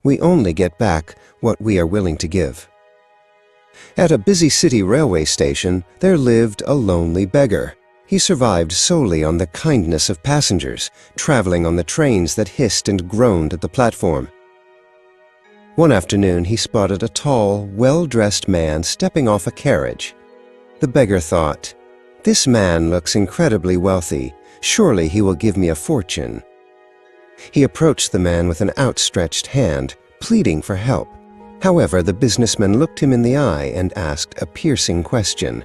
We only get back what we are willing to give. At a busy city railway station, there lived a lonely beggar. He survived solely on the kindness of passengers, traveling on the trains that hissed and groaned at the platform. One afternoon, he spotted a tall, well-dressed man stepping off a carriage. The beggar thought, "This man looks incredibly wealthy. Surely he will give me a fortune." He approached the man with an outstretched hand, pleading for help. However, the businessman looked him in the eye and asked a piercing question.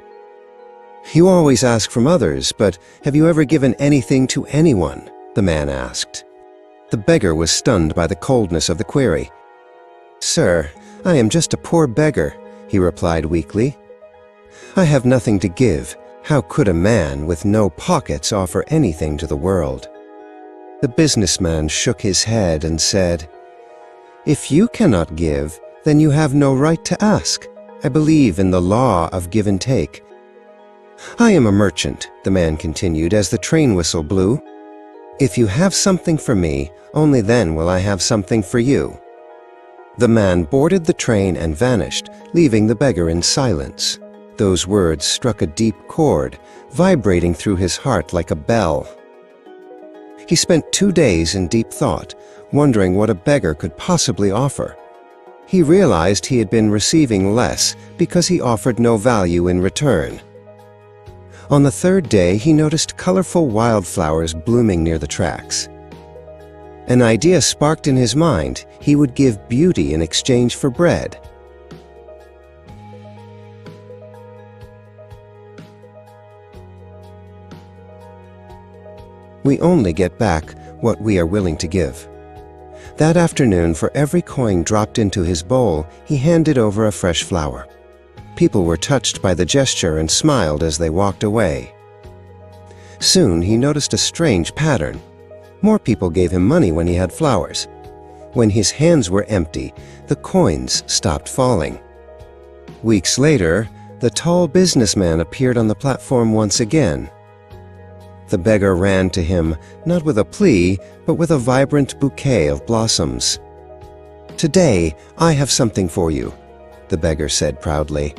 "You always ask from others, but have you ever given anything to anyone?" the man asked. The beggar was stunned by the coldness of the query. "Sir, I am just a poor beggar," he replied weakly. "I have nothing to give. How could a man with no pockets offer anything to the world?" The businessman shook his head and said, "If you cannot give, then you have no right to ask. I believe in the law of give and take." "I am a merchant," the man continued as the train whistle blew. "If you have something for me, only then will I have something for you." The man boarded the train and vanished, leaving the beggar in silence. Those words struck a deep chord, vibrating through his heart like a bell. He spent 2 days in deep thought, wondering what a beggar could possibly offer. He realized he had been receiving less because he offered no value in return. On the third day, he noticed colorful wildflowers blooming near the tracks. An idea sparked in his mind. He would give beauty in exchange for bread. We only get back what we are willing to give. That afternoon, for every coin dropped into his bowl, he handed over a fresh flower. People were touched by the gesture and smiled as they walked away. Soon, he noticed a strange pattern. More people gave him money when he had flowers. When his hands were empty, the coins stopped falling. Weeks later, the tall businessman appeared on the platform once again. The beggar ran to him, not with a plea, but with a vibrant bouquet of blossoms. "Today, I have something for you," the beggar said proudly.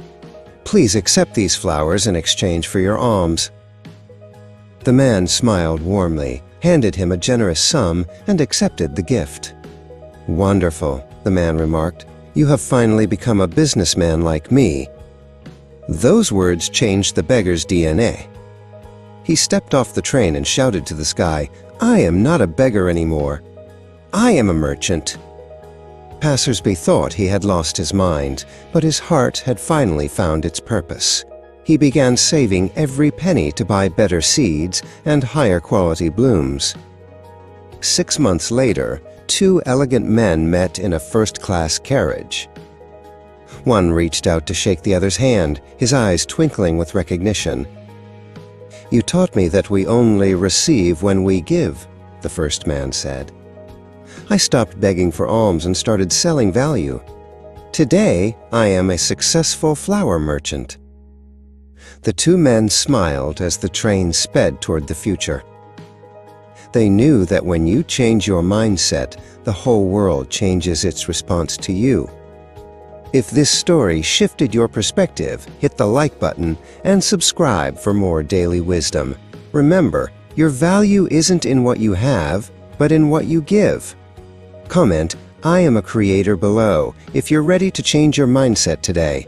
"Please accept these flowers in exchange for your alms." The man smiled warmly, handed him a generous sum, and accepted the gift. "Wonderful," the man remarked. "You have finally become a businessman like me." Those words changed the beggar's DNA. He stepped off the train and shouted to the sky, "I am not a beggar anymore. I am a merchant." Passers-by thought he had lost his mind, but his heart had finally found its purpose. He began saving every penny to buy better seeds and higher quality blooms. 6 months later, 2 elegant men met in a first-class carriage. One reached out to shake the other's hand, his eyes twinkling with recognition. "You taught me that we only receive when we give," the first man said. "I stopped begging for alms and started selling value. Today, I am a successful flower merchant." The 2 men smiled as the train sped toward the future. They knew that when you change your mindset, the whole world changes its response to you. If this story shifted your perspective, hit the like button and subscribe for more daily wisdom. Remember, your value isn't in what you have, but in what you give. Comment, "I am a creator" below if you're ready to change your mindset today.